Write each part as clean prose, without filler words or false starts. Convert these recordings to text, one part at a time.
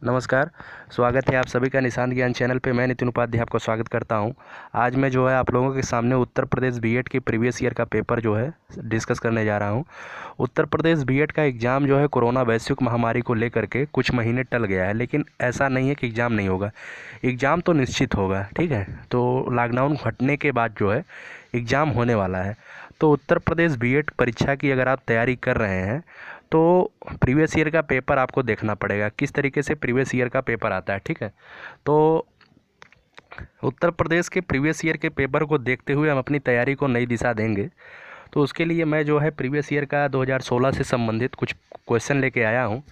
नमस्कार। स्वागत है आप सभी का निशान ज्ञान चैनल पे। मैं नितिन उपाध्याय आपका स्वागत करता हूं। आज मैं जो है आप लोगों के सामने उत्तर प्रदेश बीएड की प्रीवियस ईयर का पेपर जो है डिस्कस करने जा रहा हूं। उत्तर प्रदेश बीएड का एग्ज़ाम जो है कोरोना वैश्विक महामारी को लेकर के कुछ महीने टल गया है, लेकिन ऐसा नहीं है कि एग्ज़ाम नहीं होगा। एग्ज़ाम तो निश्चित होगा, ठीक है। तो लॉकडाउन हटने के बाद जो है एग्ज़ाम होने वाला है। तो उत्तर प्रदेश बीएड परीक्षा की अगर आप तैयारी कर रहे हैं तो प्रीवियस ईयर का पेपर आपको देखना पड़ेगा, किस तरीके से प्रीवियस ईयर का पेपर आता है, ठीक है। तो उत्तर प्रदेश के प्रीवियस ईयर के पेपर को देखते हुए हम अपनी तैयारी को नई दिशा देंगे। तो उसके लिए मैं जो है प्रीवियस ईयर का 2016 से संबंधित कुछ क्वेश्चन लेके आया हूँ।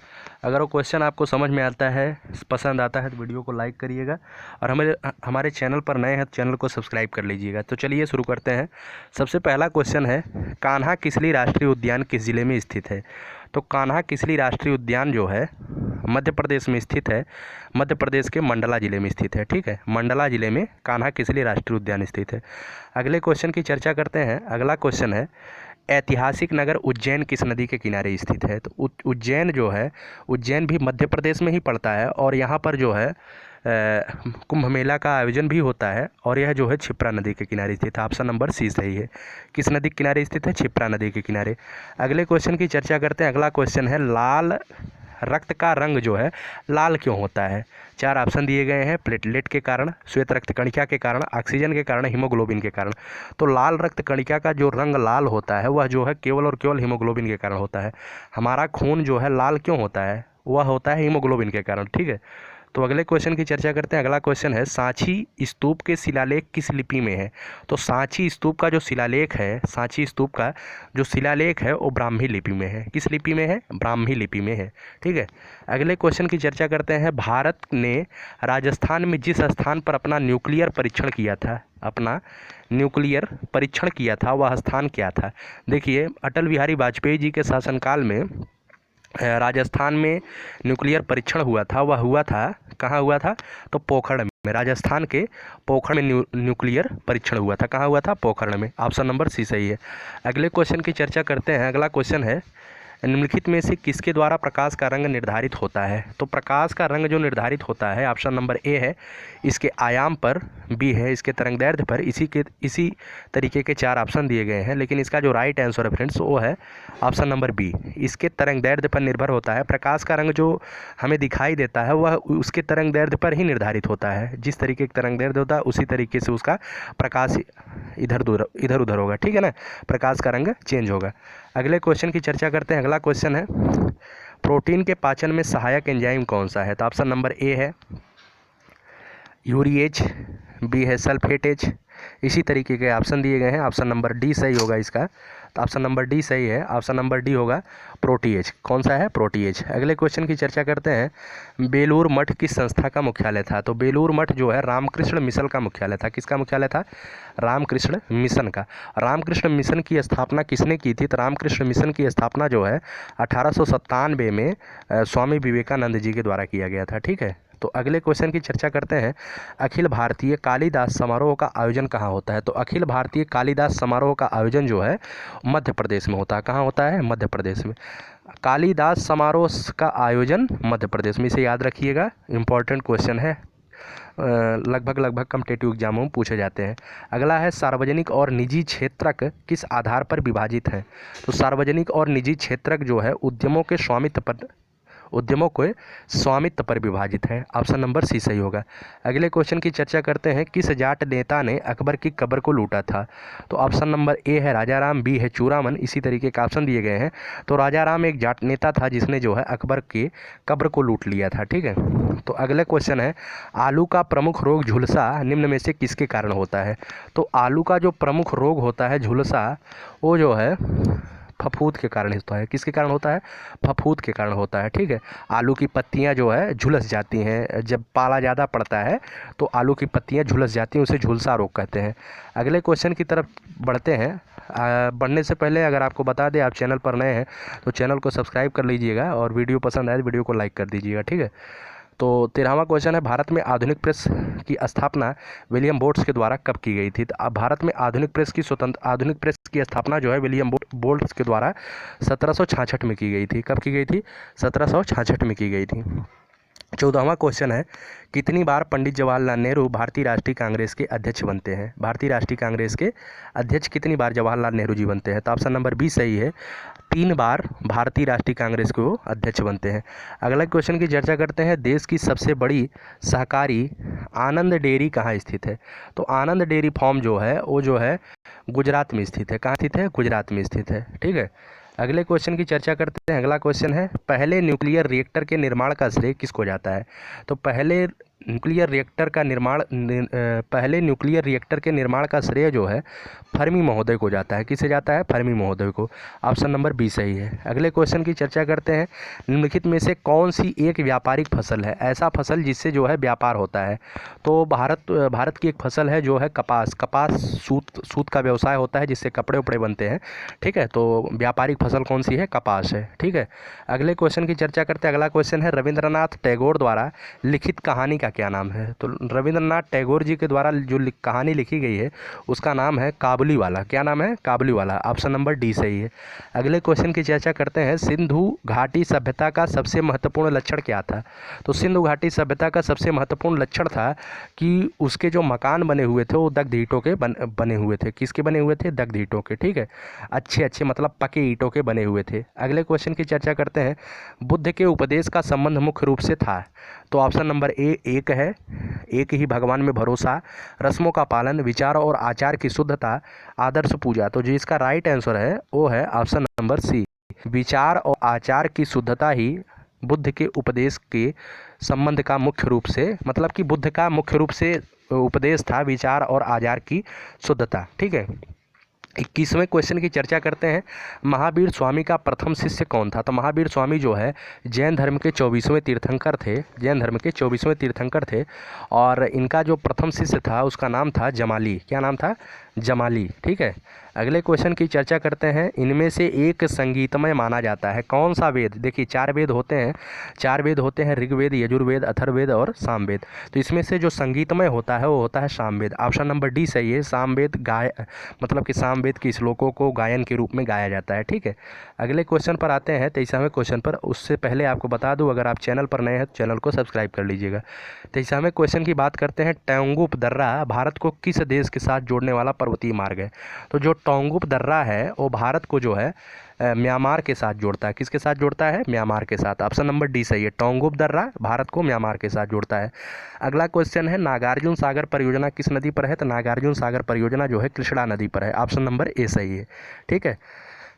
अगर वो क्वेश्चन आपको समझ में आता है, पसंद आता है तो वीडियो को लाइक करिएगा, और हमारे चैनल पर नए हैं तो चैनल को सब्सक्राइब कर लीजिएगा। तो चलिए शुरू करते हैं। सबसे पहला क्वेश्चन है, कान्हा किसली राष्ट्रीय उद्यान किस ज़िले में स्थित है। तो कान्हा किसली राष्ट्रीय उद्यान जो है मध्य प्रदेश में स्थित है, मध्य प्रदेश के मंडला ज़िले में स्थित है, ठीक है। मंडला ज़िले में कान्हा किसली राष्ट्रीय उद्यान स्थित है। अगले क्वेश्चन की चर्चा करते हैं। अगला क्वेश्चन है, ऐतिहासिक नगर उज्जैन किस नदी के किनारे स्थित है। तो उज्जैन जो है, उज्जैन भी मध्य प्रदेश में ही पड़ता है, और यहाँ पर जो है कुंभ मेला का आयोजन भी होता है, और यह जो है क्षिप्रा नदी के किनारे स्थित है। ऑप्शन नंबर सी सही है। किस नदी के किनारे स्थित है? क्षिप्रा नदी के किनारे। अगले क्वेश्चन की चर्चा करते हैं। अगला क्वेश्चन है, लाल रक्त का रंग जो है लाल क्यों होता है। चार ऑप्शन दिए गए हैं, प्लेटलेट के कारण, श्वेत रक्त कणिका के कारण, ऑक्सीजन के कारण, हीमोग्लोबिन के कारण। तो लाल रक्त कणिका का जो रंग लाल होता है वह जो है केवल और केवल हीमोग्लोबिन के कारण होता है। हमारा खून जो है लाल क्यों होता है, वह होता है हीमोग्लोबिन के कारण, ठीक है। तो अगले क्वेश्चन की चर्चा करते हैं। अगला क्वेश्चन है, सांची स्तूप के शिलालेख किस लिपि में है। तो सांची स्तूप का जो शिलालेख है, सांची स्तूप का जो शिलालेख है वो ब्राह्मी लिपि में है। किस लिपि में है? ब्राह्मी लिपि में है, ठीक है। अगले क्वेश्चन की चर्चा करते हैं। भारत ने राजस्थान में जिस स्थान पर अपना न्यूक्लियर परीक्षण किया था, अपना न्यूक्लियर परीक्षण किया था, वह स्थान क्या था। देखिए, अटल बिहारी वाजपेयी जी के शासनकाल में राजस्थान में न्यूक्लियर परीक्षण हुआ था। वह हुआ था, कहाँ हुआ था? तो पोखरण में, राजस्थान के पोखरण में न्यूक्लियर परीक्षण हुआ था। कहाँ हुआ था? पोखरण में। ऑप्शन नंबर सी सही है। अगले क्वेश्चन की चर्चा करते हैं। अगला क्वेश्चन है, निम्नलिखित में से किसके द्वारा प्रकाश का रंग निर्धारित होता है। तो प्रकाश का रंग जो निर्धारित होता है, ऑप्शन नंबर ए है इसके आयाम पर, बी है इसके तरंगदैर्ध्य पर। इसी तरीके के चार ऑप्शन दिए गए हैं, लेकिन इसका जो राइट आंसर है फ्रेंड्स वो है ऑप्शन नंबर बी, इसके तरंगदैर्ध्य पर निर्भर होता है। प्रकाश का रंग जो हमें दिखाई देता है वह उसके तरंगदैर्ध्य पर ही निर्धारित होता है। जिस तरीके का तरंगदैर्ध्य होता है उसी तरीके से उसका प्रकाश इधर उधर होगा, ठीक है ना, प्रकाश का रंग चेंज होगा। अगले क्वेश्चन की चर्चा करते हैं। अगला क्वेश्चन है, प्रोटीन के पाचन में सहायक एंजाइम कौन सा है। तो ऑप्शन नंबर ए है यूरिएज, बी है सल्फेटेज। इसी तरीके के ऑप्शन दिए गए हैं। ऑप्शन नंबर डी सही होगा इसका। तो ऑप्शन नंबर डी सही है। ऑप्शन नंबर डी होगा प्रोटीएज। कौन सा है? प्रोटीएज। अगले क्वेश्चन की चर्चा करते हैं। बेलूर मठ किस संस्था का मुख्यालय था। तो बेलूर मठ जो है रामकृष्ण मिशन का मुख्यालय था। किसका मुख्यालय था? रामकृष्ण मिशन का। रामकृष्ण मिशन की स्थापना किसने की थी। तो रामकृष्ण मिशन की स्थापना जो है 1897 में स्वामी विवेकानंद जी के द्वारा किया गया था, ठीक है। तो अगले क्वेश्चन की चर्चा करते हैं। अखिल भारतीय कालिदास समारोह का आयोजन कहाँ होता है। तो अखिल भारतीय कालिदास समारोह का आयोजन जो है मध्य प्रदेश में होता है। कहाँ होता है? मध्य प्रदेश में। कालिदास समारोह का आयोजन मध्य प्रदेश में, इसे याद रखिएगा, इंपॉर्टेंट क्वेश्चन है, लगभग कॉम्पिटिटिव एग्जामों में पूछे जाते हैं। अगला है, सार्वजनिक और निजी क्षेत्रक किस आधार पर विभाजित हैं। तो सार्वजनिक और निजी क्षेत्रक जो है उद्यमों के स्वामित्व पर विभाजित है। ऑप्शन नंबर सी सही होगा। अगले क्वेश्चन की चर्चा करते हैं। किस जाट नेता ने अकबर की कब्र को लूटा था। तो ऑप्शन नंबर ए है राजाराम, बी है चूड़ामन। इसी तरीके के ऑप्शन दिए गए हैं। तो राजाराम एक जाट नेता था जिसने जो है अकबर के कब्र को लूट लिया था, ठीक है। तो अगले क्वेश्चन है, आलू का प्रमुख रोग झुलसा निम्न में से किसके कारण होता है। तो आलू का जो प्रमुख रोग होता है झुलसा, वो जो है फफूंद के कारण होता है। किसके कारण होता है? फफूंद के कारण होता है, ठीक है। आलू की पत्तियां जो है झुलस जाती हैं, जब पाला ज़्यादा पड़ता है तो आलू की पत्तियां झुलस जाती हैं, उसे झुलसा रोग कहते हैं। अगले क्वेश्चन की तरफ बढ़ते हैं। बढ़ने से पहले अगर आपको बता दें, आप चैनल पर नए हैं तो चैनल को सब्सक्राइब कर लीजिएगा, और वीडियो पसंद आए तो वीडियो को लाइक कर दीजिएगा, ठीक है। तो 13वां क्वेश्चन है, भारत में आधुनिक प्रेस की स्थापना विलियम बोल्ट्स के द्वारा कब की गई थी। तो अब भारत में आधुनिक प्रेस की स्थापना जो है विलियम बोल्ट्स के द्वारा 1766 में की गई थी। कब की गई थी? 1766 में की गई थी। 14वां क्वेश्चन है, कितनी बार पंडित जवाहरलाल नेहरू भारतीय राष्ट्रीय कांग्रेस के अध्यक्ष बनते हैं? भारतीय राष्ट्रीय कांग्रेस के अध्यक्ष कितनी बार जवाहरलाल नेहरू जी बनते हैं? तो ऑप्शन नंबर बी सही है, 3 बार भारतीय राष्ट्रीय कांग्रेस के वो अध्यक्ष बनते हैं। अगला क्वेश्चन की चर्चा करते हैं, देश की सबसे बड़ी सहकारी आनंद डेयरी कहाँ स्थित है? तो आनंद डेयरी फार्म जो है वो जो है गुजरात में स्थित है। कहाँ स्थित है? गुजरात में स्थित है। ठीक है, अगले क्वेश्चन की चर्चा करते हैं। अगला क्वेश्चन है, पहले न्यूक्लियर रिएक्टर के निर्माण का श्रेय किसको जाता है? तो पहले न्यूक्लियर रिएक्टर के निर्माण का श्रेय जो है फर्मी महोदय को जाता है। किसे जाता है? फर्मी महोदय को। ऑप्शन नंबर बी सही है। अगले क्वेश्चन की चर्चा करते हैं, निम्नलिखित में से कौन सी एक व्यापारिक फसल है? ऐसा फसल जिससे जो है व्यापार होता है। तो भारत की एक फसल है जो है कपास। सूत का व्यवसाय होता है जिससे कपड़े उपड़े बनते हैं। ठीक है, तो व्यापारिक फसल कौन सी है? कपास है। ठीक है, अगले क्वेश्चन की चर्चा करते हैं। अगला क्वेश्चन है, रविंद्रनाथ टैगोर द्वारा लिखित कहानी का क्या नाम है? तो रविंद्रनाथ टैगोर जी के द्वारा जो कहानी लिखी गई है उसका नाम है काबुलीवाला। क्या नाम है? काबुलीवाला। ऑप्शन नंबर डी सही है। अगले क्वेश्चन की चर्चा करते हैं, सिंधु घाटी सभ्यता का सबसे महत्वपूर्ण लक्षण क्या था? तो सिंधु घाटी सभ्यता का सबसे महत्वपूर्ण लक्षण था कि उसके जो मकान बने हुए थे वो दग्ध ईंटों के बने हुए थे। किसके बने हुए थे? दग्ध ईंटों के। ठीक है, अच्छे अच्छे मतलब पके ईंटों के बने हुए थे। अगले क्वेश्चन की चर्चा करते हैं, बुद्ध के उपदेश का संबंध मुख्य रूप से था। तो ऑप्शन नंबर ए एक है, एक ही भगवान में भरोसा, रस्मों का पालन, विचार और आचार की शुद्धता, आदर्श पूजा। तो जो इसका राइट आंसर है वो है ऑप्शन नंबर सी, विचार और आचार की शुद्धता ही बुद्ध के उपदेश के संबंध का मुख्य रूप से, मतलब कि बुद्ध का मुख्य रूप से उपदेश था विचार और आचार की शुद्धता। ठीक है, 21वें क्वेश्चन की चर्चा करते हैं, महावीर स्वामी का प्रथम शिष्य कौन था? तो महावीर स्वामी जो है जैन धर्म के 24वें तीर्थंकर थे। जैन धर्म के 24वें तीर्थंकर थे और इनका जो प्रथम शिष्य था उसका नाम था जमाली। क्या नाम था? जमाली। ठीक है, अगले क्वेश्चन की चर्चा करते हैं, इनमें से एक संगीतमय माना जाता है। कौन सा वेद? देखिए 4 वेद होते हैं। 4 वेद होते हैं, ऋग्वेद, यजुर्वेद, अथर्ववेद और सामवेद। तो इसमें से जो संगीतमय होता है वो होता है सामवेद। ऑप्शन नंबर डी सही है, सामवेद मतलब कि सामवेद के श्लोकों को गायन के रूप में गाया जाता है। ठीक है, अगले क्वेश्चन पर आते हैं, 23वें क्वेश्चन पर। उससे पहले आपको बता दूं, अगर आप चैनल पर नए हैं तो चैनल को सब्सक्राइब कर लीजिएगा। 23वें क्वेश्चन की बात करते हैं, टोंगुप दर्रा भारत को किस देश के साथ जोड़ने वाला पर्वतीय मार्ग है? तो जो टोंगुप दर्रा है वो भारत को जो है म्यांमार के साथ जोड़ता है। किसके साथ जोड़ता है? म्यांमार के साथ। ऑप्शन नंबर डी सही है, टोंगुप दर्रा भारत को म्यांमार के साथ जोड़ता है। अगला क्वेश्चन है, नागार्जुन सागर परियोजना किस नदी पर है? तो नागार्जुन सागर परियोजना जो है कृष्णा नदी पर है। ऑप्शन नंबर ए सही है। ठीक है,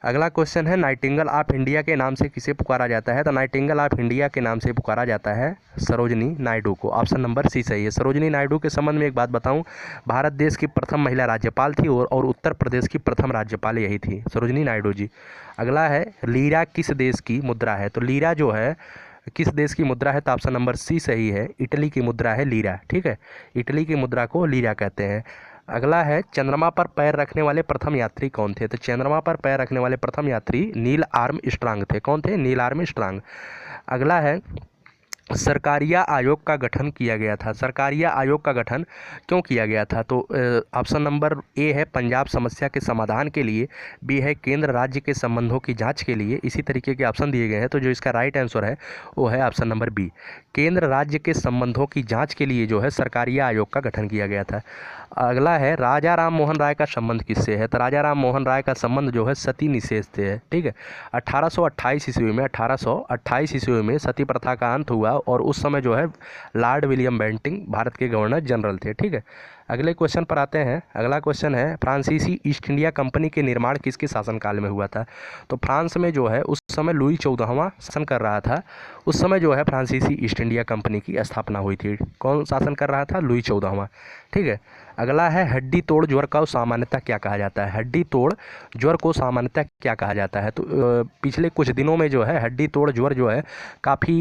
अगला क्वेश्चन है, नाइटिंगेल ऑफ इंडिया के नाम से किसे पुकारा जाता है? तो नाइटिंगेल ऑफ इंडिया के नाम से पुकारा जाता है सरोजनी नायडू को। ऑप्शन नंबर सी सही है। सरोजनी नायडू के संबंध में एक बात बताऊं, भारत देश की प्रथम महिला राज्यपाल थी और उत्तर प्रदेश की प्रथम राज्यपाल यही थी, सरोजनी नायडू जी। अगला है, लीरा किस देश की मुद्रा है? तो लीरा जो है किस देश की मुद्रा है? तो ऑप्शन नंबर सी सही है, इटली की मुद्रा है लीरा। ठीक है, इटली की मुद्रा को लीरा कहते हैं। अगला है, चंद्रमा पर पैर रखने वाले प्रथम यात्री कौन थे? तो चंद्रमा पर पैर रखने वाले प्रथम यात्री नील आर्मस्ट्रांग थे। कौन थे? Neil Armstrong. अगला है, सरकारिया आयोग का गठन किया गया था। सरकारिया आयोग का गठन क्यों किया गया था? तो ऑप्शन नंबर ए है पंजाब समस्या के समाधान के लिए, बी है केंद्र राज्य के संबंधों की जांच के लिए। इसी तरीके के ऑप्शन दिए गए हैं, तो जो इसका राइट आंसर है वो है ऑप्शन नंबर बी, केंद्र राज्य के संबंधों की जांच के लिए जो है सरकारिया आयोग का गठन किया गया था। अगला है, राजा राम मोहन राय का संबंध किससे है? तो राजा राम मोहन राय का संबंध जो है सती निषेध से है। ठीक है, 1828 ईस्वी में सती प्रथा का अंत हुआ और उस समय जो है लॉर्ड विलियम बेंटिंग भारत के गवर्नर जनरल थे। ठीक है, अगले क्वेश्चन पर आते हैं। अगला क्वेश्चन है, फ्रांसीसी ईस्ट इंडिया कंपनी के निर्माण किसके शासनकाल में हुआ था? तो फ्रांस में जो है उस समय लुई 14वां शासन कर रहा था। उस समय जो है फ्रांसीसी ईस्ट इंडिया कंपनी की स्थापना हुई थी। कौन शासन कर रहा था? लुई 14वां। ठीक है, अगला है, हड्डी तोड़ ज्वर का सामान्यतः क्या कहा जाता है? हड्डी तोड़ ज्वर को सामान्यतः क्या कहा जाता है? तो पिछले कुछ दिनों में जो है हड्डी तोड़ ज्वर जो है काफ़ी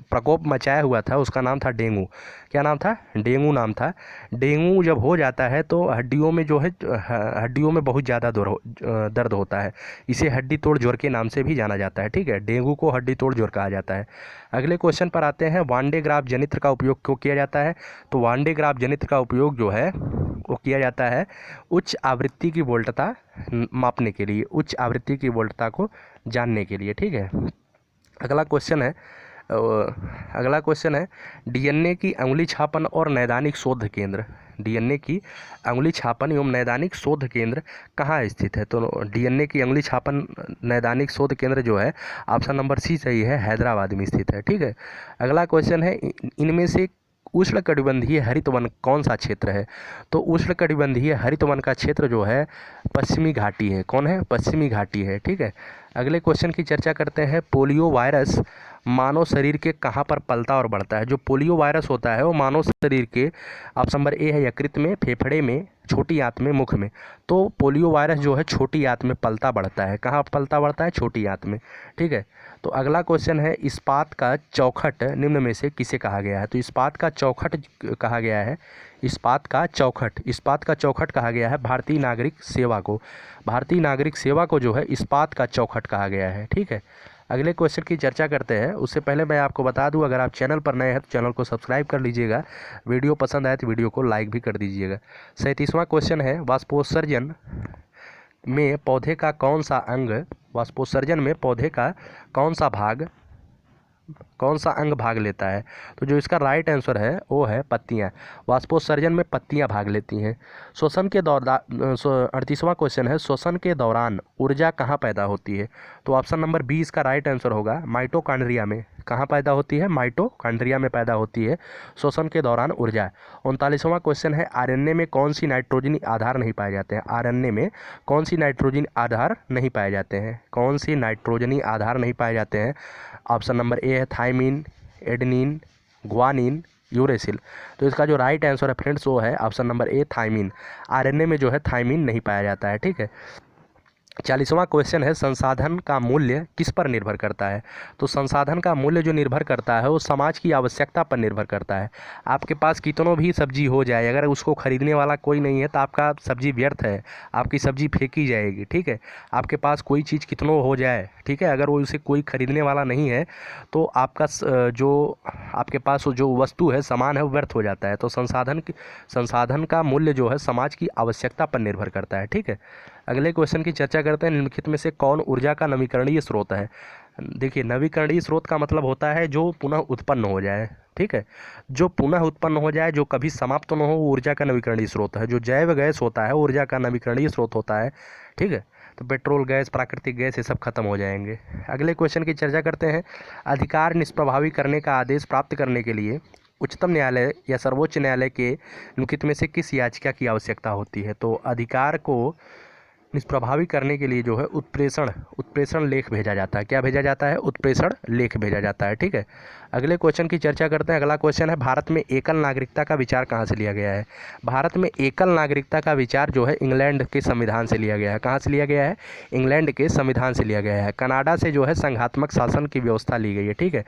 प्रकोप मचाया हुआ था। उसका नाम था डेंगू। क्या नाम था? डेंगू नाम था। डेंगू जब हो जाता है तो हड्डियों में जो है हड्डियों में बहुत ज़्यादा दर्द होता है। इसे हड्डी तोड़ ज्वर के नाम से भी जाना जाता है। ठीक है, डेंगू को हड्डी तोड़ ज्वर कहा जाता है। अगले क्वेश्चन पर आते हैं, वांडे ग्राफ जनित्र का उपयोग क्यों किया जाता है? तो वांडे ग्राफ जनित्र का उपयोग जो है वो किया जाता है उच्च आवृत्ति की वोल्टता मापने के लिए, उच्च आवृत्ति की वोल्टता को जानने के लिए। ठीक है, अगला क्वेश्चन है, अगला क्वेश्चन है डीएनए की अंगुली छापन और नैदानिक शोध केंद्र, डीएनए की अंगुली छापन एवं नैदानिक शोध केंद्र कहाँ स्थित है? तो डीएनए की अंगुली छापन नैदानिक शोध केंद्र जो है ऑप्शन नंबर सी सही है, हैदराबाद में स्थित है। ठीक है। अगला क्वेश्चन है इनमें से उष्णकटिबंधीय हरित वन कौन सा क्षेत्र है? तो उष्णकटिबंधीय हरित वन का क्षेत्र जो है पश्चिमी घाटी है। कौन है? पश्चिमी घाटी है। ठीक है। अगले क्वेश्चन की चर्चा करते हैं पोलियो वायरस मानव शरीर के कहाँ पर पलता और बढ़ता है? जो पोलियो वायरस होता है वो मानव शरीर के ऑप्शन नंबर ए है यकृत में, फेफड़े में, छोटी आंत में, मुख में। तो पोलियो वायरस जो है छोटी आंत में पलता बढ़ता है। कहाँ पलता बढ़ता है? छोटी आंत में। ठीक है। तो अगला क्वेश्चन है इस्पात का चौखट निम्न में से किसे कहा गया है? तो इस्पात का चौखट कहा गया है, इस्पात का चौखट कहा गया है भारतीय नागरिक सेवा को। भारतीय नागरिक सेवा को जो है इस्पात का चौखट कहा गया है। ठीक है। अगले क्वेश्चन की चर्चा करते हैं। उससे पहले मैं आपको बता दूं, अगर आप चैनल पर नए हैं तो चैनल को सब्सक्राइब कर लीजिएगा, वीडियो पसंद आए तो वीडियो को लाइक भी कर दीजिएगा। 37वां क्वेश्चन है वाष्पोत्सर्जन में पौधे का कौन सा अंग, वाष्पोत्सर्जन में पौधे का कौन सा अंग भाग लेता है? तो जो इसका राइट आंसर है वो है पत्तियां। वाष्पोत्सर्जन में पत्तियां भाग लेती हैं। श्वसन के दौरान 38वां क्वेश्चन है श्वसन के दौरान ऊर्जा कहाँ पैदा होती है? तो ऑप्शन नंबर बी इसका राइट आंसर होगा, माइटोकॉन्ड्रिया में। कहाँ पैदा होती है? माइटोकॉन्ड्रिया में पैदा होती है श्वसन के दौरान ऊर्जा। 39वां क्वेश्चन है आरएनए में कौन सी नाइट्रोजनी आधार नहीं पाए जाते हैं? आरएनए में कौन सी नाइट्रोजनी आधार नहीं पाए जाते हैं? कौन सी नाइट्रोजनी आधार नहीं पाए जाते हैं? ऑप्शन नंबर ए है थायमीन, एडेनिन, ग्वानिन, यूरेसिल। तो इसका जो राइट आंसर है फ्रेंड्स वो है option number A thymine. RNA में जो है थायमीन नहीं पाया जाता है। ठीक है। 40वां क्वेश्चन है संसाधन का मूल्य किस पर निर्भर करता है? तो संसाधन का मूल्य जो निर्भर करता है वो समाज की आवश्यकता पर निर्भर करता है। आपके पास कितनों भी सब्जी हो जाए, अगर उसको खरीदने वाला कोई नहीं है तो आपका सब्जी व्यर्थ है, आपकी सब्जी फेंकी जाएगी। ठीक है। आपके पास कोई चीज़ कितनों हो जाए, ठीक है, अगर वो उसे कोई खरीदने वाला नहीं है तो आपका जो आपके पास जो वस्तु है, सामान है, वो व्यर्थ हो जाता है। तो संसाधन का मूल्य जो है समाज की आवश्यकता पर निर्भर करता है। ठीक है। अगले क्वेश्चन की चर्चा करते हैं निम्नलिखित में से कौन ऊर्जा का नवीकरणीय स्रोत है? देखिए नवीकरणीय स्रोत का मतलब होता है जो पुनः उत्पन्न हो जाए। ठीक है। जो पुनः उत्पन्न हो जाए, जो कभी समाप्त न हो, वो ऊर्जा का नवीकरणीय स्रोत है। जो जैव गैस होता है ऊर्जा का नवीकरणीय स्रोत होता है। ठीक है। तो पेट्रोल गैस, प्राकृतिक गैस, ये सब खत्म हो जाएंगे। अगले क्वेश्चन की चर्चा करते हैं अधिकार निष्प्रभावी करने का आदेश प्राप्त करने के लिए उच्चतम न्यायालय या सर्वोच्च न्यायालय के निम्नलिखित में से किस याचिका की आवश्यकता होती है? तो अधिकार को निष्प्रभावी करने के लिए जो है उत्प्रेषण लेख भेजा जाता है। क्या भेजा जाता है? उत्प्रेषण लेख भेजा जाता है। ठीक है। अगले क्वेश्चन की चर्चा करते हैं। अगला क्वेश्चन है भारत में एकल नागरिकता का विचार कहाँ से लिया गया है? भारत में एकल नागरिकता का विचार जो है इंग्लैंड के संविधान से लिया गया है। कहाँ से लिया गया है? इंग्लैंड के संविधान से लिया गया है। कनाडा से जो है संघात्मक शासन की व्यवस्था ली गई है। ठीक है।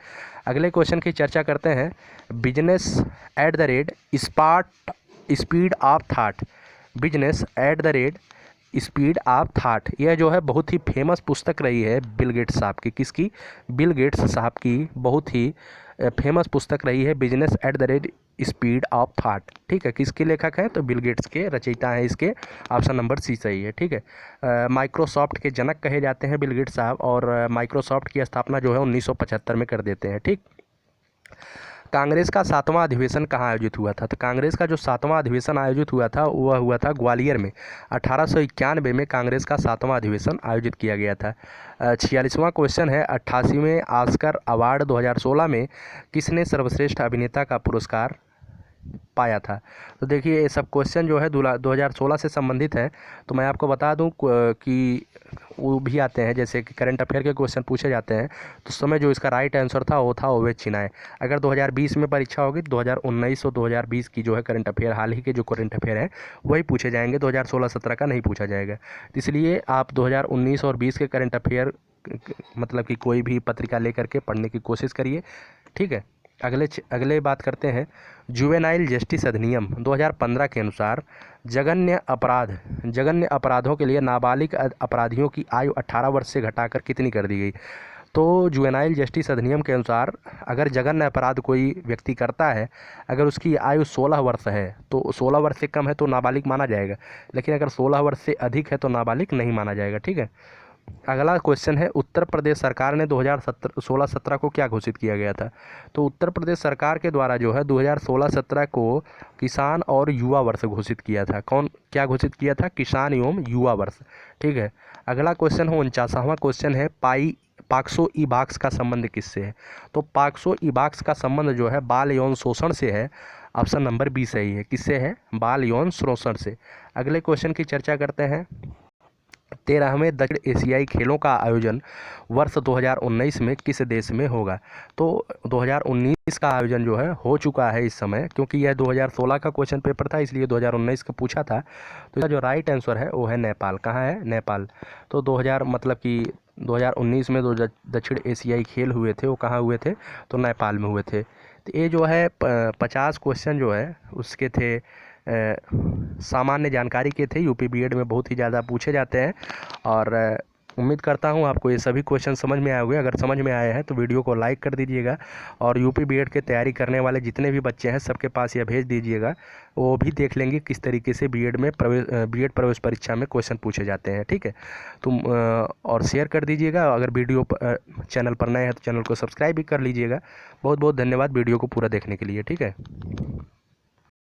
अगले क्वेश्चन की चर्चा करते हैं business at the rate speed of thought, business at the rate speed of thought, यह जो है बहुत ही फेमस पुस्तक रही है बिल गेट्स साहब की। किसकी? बिल गेट्स साहब की बहुत ही फेमस पुस्तक रही है business at the rate speed of thought. ठीक है। किसके लेखक हैं? तो बिल गेट्स के रचयिता हैं इसके। ऑप्शन नंबर सी सही है। ठीक है। माइक्रोसॉफ्ट के जनक कहे जाते हैं बिल गेट्स साहब, और माइक्रोसॉफ्ट की स्थापना जो है 1975 में कर देते हैं। ठीक। कांग्रेस का 7वां अधिवेशन कहाँ आयोजित हुआ था? तो कांग्रेस का जो 7वां अधिवेशन आयोजित हुआ था वह हुआ था ग्वालियर में। 1891 में कांग्रेस का 7वां अधिवेशन आयोजित किया गया था। 46वां क्वेश्चन है 88वें ऑस्कर अवार्ड 2016 में किसने सर्वश्रेष्ठ अभिनेता का पुरस्कार पाया था? तो देखिए ये सब क्वेश्चन जो है 2016 से संबंधित है। तो मैं आपको बता दूं कि वो भी आते हैं, जैसे कि करंट अफेयर के क्वेश्चन पूछे जाते हैं तो उस समय जो इसका राइट आंसर था वो था ओवेच चिनाय। अगर 2020 में परीक्षा होगी तो 2019 और 2020 की जो है करंट अफेयर, हाल ही के जो करंट अफेयर हैं वही पूछे जाएंगे, 2016-17 का नहीं पूछा जाएगा। इसलिए आप 2019 और 20 के करंट अफेयर मतलब कि कोई भी पत्रिका लेकर के पढ़ने की कोशिश करिए। ठीक है। अगले बात करते हैं जुवेनाइल जस्टिस अधिनियम 2015 के अनुसार जघन्य अपराधों के लिए नाबालिग अपराधियों की आयु 18 वर्ष से घटाकर कितनी कर दी गई? तो जुवेनाइल जस्टिस अधिनियम के अनुसार अगर जघन्य अपराध कोई व्यक्ति करता है, अगर उसकी आयु 16 वर्ष है तो 16 वर्ष से कम है तो नाबालिग माना जाएगा, लेकिन अगर 16 वर्ष से अधिक है तो नाबालिग नहीं माना जाएगा। ठीक है। अगला क्वेश्चन है, उत्तर प्रदेश सरकार ने 2016-17 को क्या घोषित किया गया था? तो उत्तर प्रदेश सरकार के द्वारा जो है 2016-17 को किसान और युवा वर्ष घोषित किया था। कौन क्या घोषित किया था? किसान एवं युवा वर्ष। ठीक है। अगला क्वेश्चन है 49वां क्वेश्चन है, पॉक्सो ई बॉक्स का संबंध किससे है? तो पॉक्सो ई बॉक्स का संबंध जो है बाल यौन शोषण से है। ऑप्शन नंबर बी सही है। किससे है? बाल यौन शोषण से। अगले क्वेश्चन की चर्चा करते हैं। 13वें दक्षिण एशियाई खेलों का आयोजन वर्ष 2019 में किस देश में होगा? तो 2019 का आयोजन जो है हो चुका है इस समय, क्योंकि यह 2016 का क्वेश्चन पेपर था इसलिए 2019 का पूछा था। तो इसका जो राइट आंसर है वो है नेपाल। कहाँ है? नेपाल। तो 2000 मतलब कि 2019 में जो दक्षिण एशियाई खेल हुए थे वो कहाँ हुए थे? तो नेपाल में हुए थे। तो ये जो है 50 क्वेश्चन जो है उसके थे सामान्य जानकारी के थे। यूपी बीएड में बहुत ही ज़्यादा पूछे जाते हैं और उम्मीद करता हूँ आपको ये सभी क्वेश्चन समझ में आए होंगे। अगर समझ में आए हैं तो वीडियो को लाइक कर दीजिएगा और यूपी बीएड की तैयारी करने वाले जितने भी बच्चे हैं सबके पास यह भेज दीजिएगा। वो भी देख लेंगे किस तरीके से बीएड प्रवेश परीक्षा में क्वेश्चन पूछे जाते हैं। ठीक है। तुम और शेयर कर दीजिएगा। अगर वीडियो चैनल पर नए हैं तो चैनल को सब्सक्राइब भी कर लीजिएगा। बहुत बहुत धन्यवाद वीडियो को पूरा देखने के लिए। ठीक है।